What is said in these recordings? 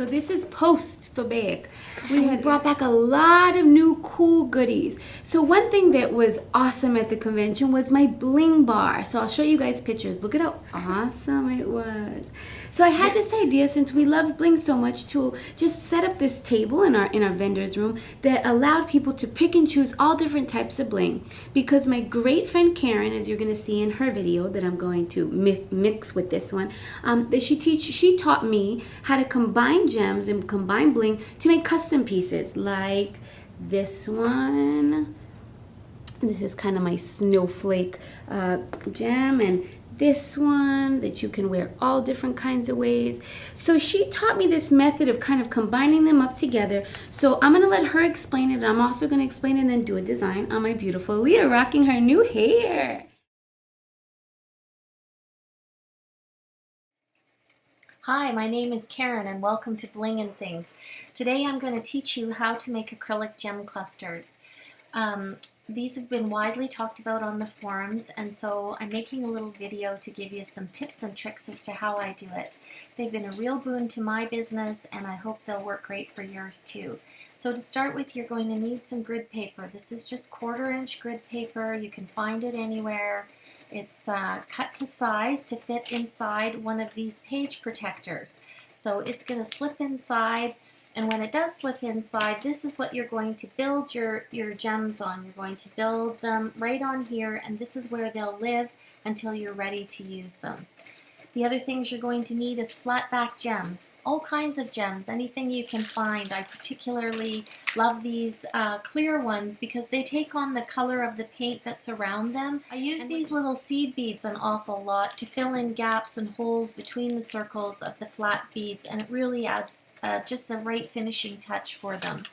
So this is post for bag. We had brought back a lot of new cool goodies. So one thing that was awesome at the convention was my bling bar. So I'll show you guys pictures. Look at how awesome it was. So I had this idea, since we love bling so much, to just set up this table in our vendor's room that allowed people to pick and choose all different types of bling. Because my great friend Karen, as you're going to see in her video that I'm going to mix with this one, that she taught me how to combine gems and combine bling to make custom pieces like this one. This is kind of my snowflake gem, and this one that you can wear all different kinds of ways. So she taught me this method of kind of combining them up together. So I'm going to let her explain it, and I'm also going to explain and then do a design on my beautiful Leah rocking her new hair. Hi, my name is Karen and welcome to Bling and Things. Today I'm going to teach you how to make acrylic gem clusters. These have been widely talked about on the forums, and so I'm making a little video to give you some tips and tricks as to how I do it. They've been a real boon to my business, and I hope they'll work great for yours too. So to start with, you're going to need some grid paper. This is just 1/4 inch grid paper. You can find it anywhere. It's cut to size to fit inside one of these page protectors. So it's going to slip inside, and when it does slip inside, this is what you're going to build your gems on. You're going to build them right on here, and this is where they'll live until you're ready to use them. The other things you're going to need is flat back gems, all kinds of gems, anything you can find. I particularly love these clear ones because they take on the color of the paint that's around them. I use these little seed beads an awful lot to fill in gaps and holes between the circles of the flat beads, and it really adds just the right finishing touch for them.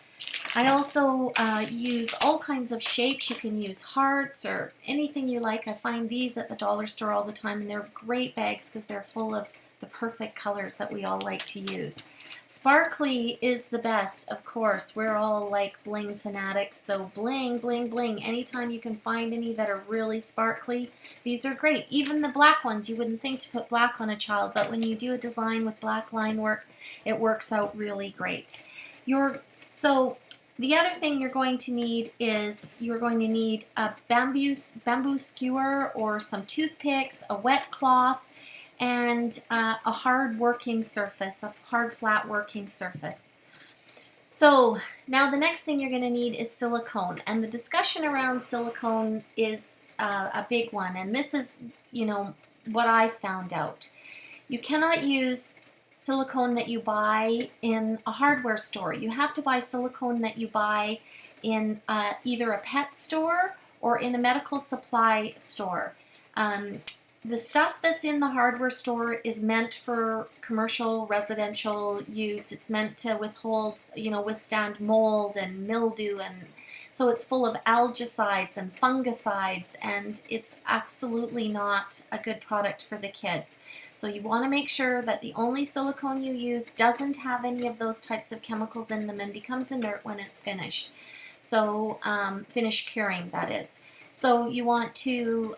I also use all kinds of shapes. You can use hearts or anything you like. I find these at the dollar store all the time, and they're great bags because they're full of the perfect colors that we all like to use. Sparkly is the best, of course. We're all like bling fanatics, so bling, bling, bling. Anytime you can find any that are really sparkly, these are great. Even the black ones, you wouldn't think to put black on a child, but when you do a design with black line work, it works out really great. The other thing you're going to need is you're going to need a bamboo skewer or some toothpicks, a wet cloth, and a hard working surface, a hard flat working surface. So now the next thing you're going to need is silicone, and the discussion around silicone is a big one, and this is, what I found out. You cannot use silicone that you buy in a hardware store. You have to buy silicone that you buy in either a pet store or in a medical supply store. The stuff that's in the hardware store is meant for commercial, residential use. It's meant to withstand mold and mildew, and so it's full of algicides and fungicides, and it's absolutely not a good product for the kids. So you want to make sure that the only silicone you use doesn't have any of those types of chemicals in them and becomes inert when it's finished. So finished curing, that is. So you want to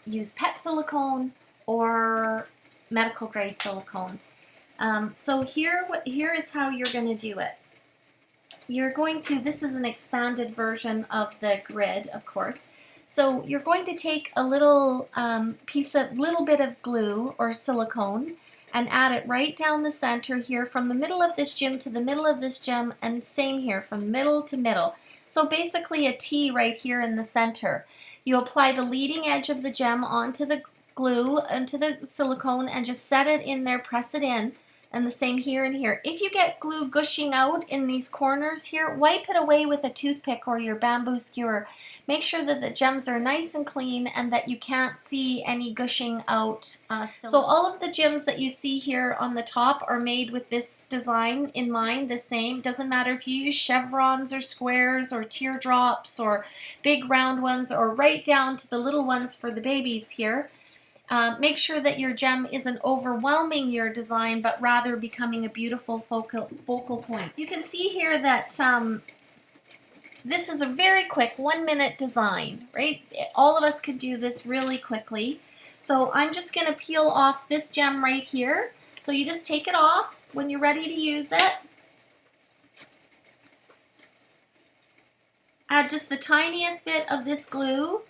use pet silicone or medical grade silicone. So here is how you're going to do it. This is an expanded version of the grid, of course. So you're going to take a little little bit of glue or silicone and add it right down the center here, from the middle of this gem to the middle of this gem, and same here from middle to middle. So basically a T right here in the center. You apply the leading edge of the gem onto the glue, onto the silicone, and just set it in there, press it in, and the same here and here. If you get glue gushing out in these corners here, wipe it away with a toothpick or your bamboo skewer. Make sure that the gems are nice and clean and that you can't see any gushing out. So all of the gems that you see here on the top are made with this design in mind, the same. Doesn't matter if you use chevrons or squares or teardrops or big round ones, or right down to the little ones for the babies here. Make sure that your gem isn't overwhelming your design, but rather becoming a beautiful focal point. You can see here that this is a very quick 1-minute design, right? All of us could do this really quickly. So I'm just going to peel off this gem right here. So you just take it off when you're ready to use it. Add just the tiniest bit of this glue.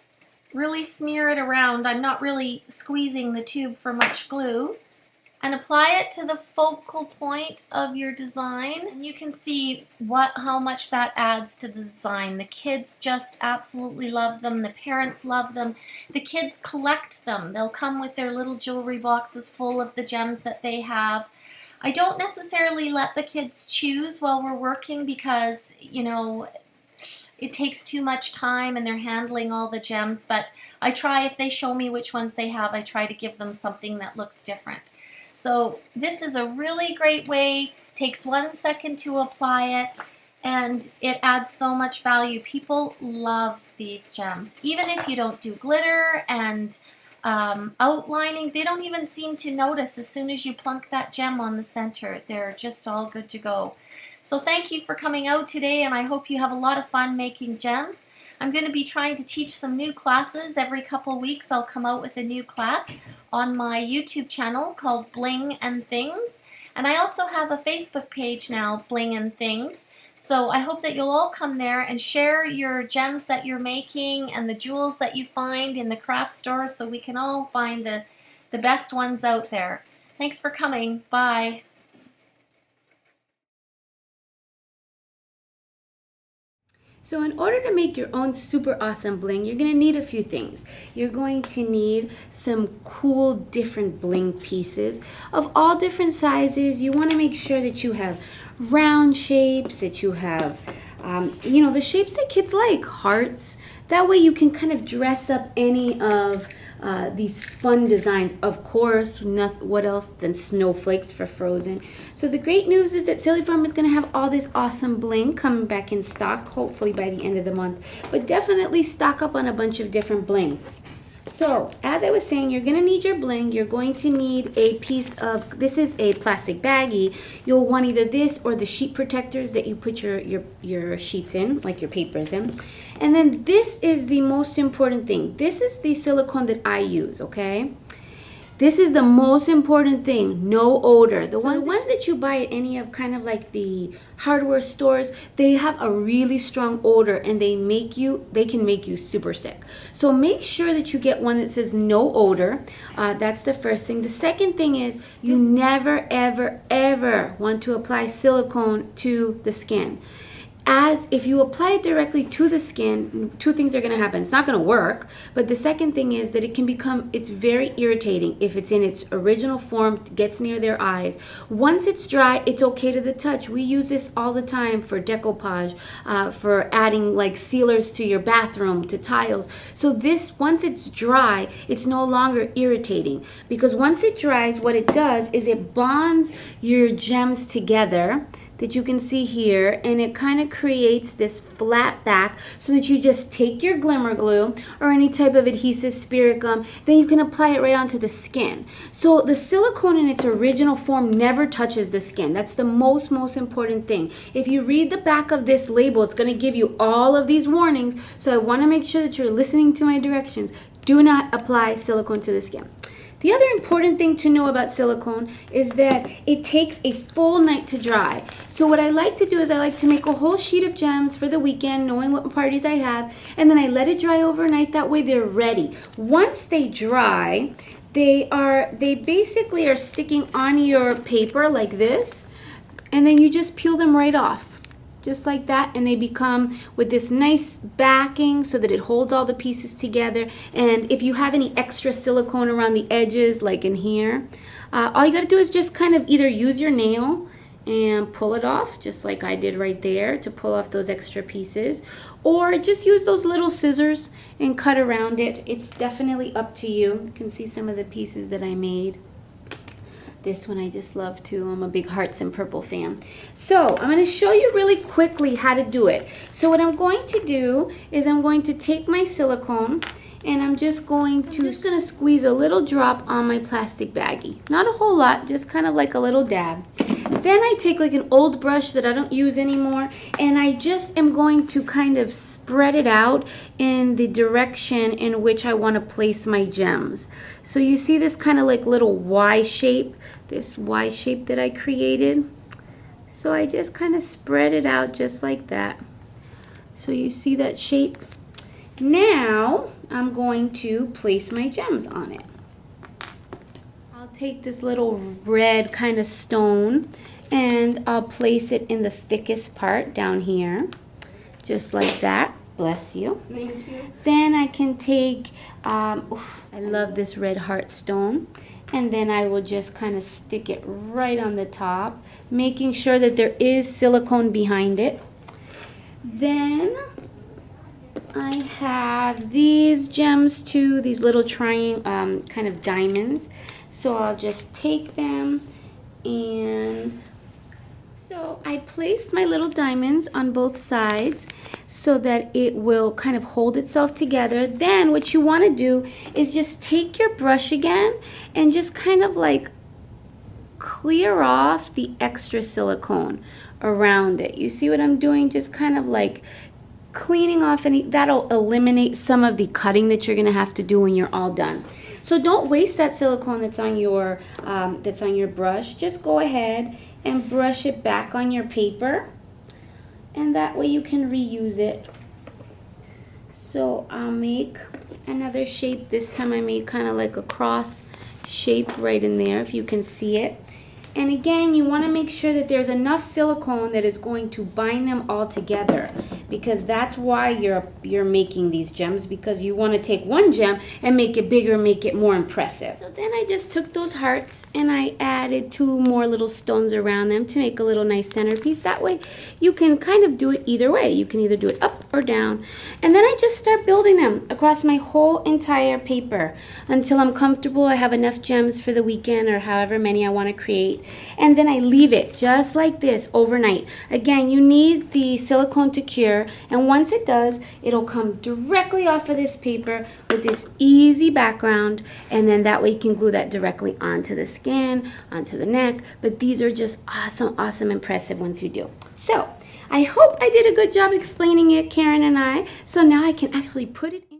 Really smear it around. I'm not really squeezing the tube for much glue. And apply it to the focal point of your design. And you can see how much that adds to the design. The kids just absolutely love them. The parents love them. The kids collect them. They'll come with their little jewelry boxes full of the gems that they have. I don't necessarily let the kids choose while we're working because, you know, it takes too much time and they're handling all the gems, but I try, if they show me which ones they have, I try to give them something that looks different. So this is a really great way, takes 1 second to apply it, and it adds so much value. People love these gems. Even if you don't do glitter and outlining, they don't even seem to notice as soon as you plunk that gem on the center. They're just all good to go. So thank you for coming out today, and I hope you have a lot of fun making gems. I'm going to be trying to teach some new classes. Every couple weeks I'll come out with a new class on my YouTube channel called Bling and Things. And I also have a Facebook page now, Bling and Things. So I hope that you'll all come there and share your gems that you're making and the jewels that you find in the craft store so we can all find the best ones out there. Thanks for coming. Bye. So in order to make your own super awesome bling, you're going to need a few things. You're going to need some cool different bling pieces of all different sizes. You want to make sure that you have round shapes, that you have, the shapes that kids like, hearts. That way you can kind of dress up any of these fun designs. Of course, what else than snowflakes for Frozen. So the great news is that Silly Farm is going to have all this awesome bling coming back in stock, hopefully by the end of the month. But definitely stock up on a bunch of different bling. So, as I was saying, you're going to need your bling. You're going to need a piece of, this is a plastic baggie. You'll want either this or the sheet protectors that you put your sheets in, like your papers in. And then this is the most important thing. This is the silicone that I use, okay? This is the most important thing, no odor. The ones that you buy at any of kind of like the hardware stores, they have a really strong odor and they can make you super sick. So make sure that you get one that says no odor. That's the first thing. The second thing is you never, ever, ever want to apply silicone to the skin. As if you apply it directly to the skin, two things are going to happen. It's not going to work, but the second thing is that it's very irritating if it's in its original form, gets near their eyes. Once it's dry, it's okay to the touch. We use this all the time for decoupage, for adding like sealers to your bathroom, to tiles. So this, once it's dry, it's no longer irritating, because once it dries, what it does is it bonds your gems together that you can see here, and it kind of creates this flat back so that you just take your glimmer glue or any type of adhesive spirit gum, then you can apply it right onto the skin. So the silicone in its original form never touches the skin. That's the most important thing. If you read the back of this label, it's going to give you all of these warnings, so I want to make sure that you're listening to my directions. Do not apply silicone to the skin. The other important thing to know about silicone is that it takes a full night to dry. So what I like to do is I like to make a whole sheet of gems for the weekend, knowing what parties I have, and then I let it dry overnight. That way they're ready. Once they dry, they basically are sticking on your paper like this, and then you just peel them right off. Just like that, and they become with this nice backing so that it holds all the pieces together. And if you have any extra silicone around the edges, like in here, all you got to do is just kind of either use your nail and pull it off, just like I did right there, to pull off those extra pieces, or just use those little scissors and cut around it. It's definitely up to you. You can see some of the pieces that I made. This one I just love too. I'm a big Hearts and Purple fan. So I'm going to show you really quickly how to do it. So what I'm going to do is I'm going to take my silicone and I'm just going to squeeze a little drop on my plastic baggie. Not a whole lot, just kind of like a little dab. Then I take like an old brush that I don't use anymore, and I just am going to kind of spread it out in the direction in which I want to place my gems. So you see this kind of like little Y shape, this Y shape that I created. So I just kind of spread it out just like that. So you see that shape? Now I'm going to place my gems on it. I'll take this little red kind of stone and I'll place it in the thickest part down here, just like that. Bless you. Thank you. Then I can take, I love this red heart stone, and then I will just kind of stick it right on the top, making sure that there is silicone behind it. Then I have these gems too, these little triangle kind of diamonds. So I'll just take them, and so I placed my little diamonds on both sides so that it will kind of hold itself together. Then what you want to do is just take your brush again and just kind of like clear off the extra silicone around it. You see what I'm doing? Just kind of like cleaning off any, that'll eliminate some of the cutting that you're going to have to do when you're all done. So don't waste that silicone that's on your brush. Just go ahead and brush it back on your paper, and that way you can reuse it. So I'll make another shape. This time I made kind of like a cross shape right in there, if you can see it. And again, you want to make sure that there's enough silicone that is going to bind them all together, because that's why you're making these gems, because you want to take one gem and make it bigger, make it more impressive. So then I just took those hearts and I added 2 more little stones around them to make a little nice centerpiece. That way you can kind of do it either way. You can either do it up or down. And then I just start building them across my whole entire paper until I'm comfortable. I have enough gems for the weekend or however many I want to create. And then I leave it just like this overnight. Again, you need the silicone to cure, and once it does, it'll come directly off of this paper with this easy background, and then that way you can glue that directly onto the skin, onto the neck. But these are just awesome, impressive once you do. So I hope I did a good job explaining it, Karen and I. So now I can actually put it in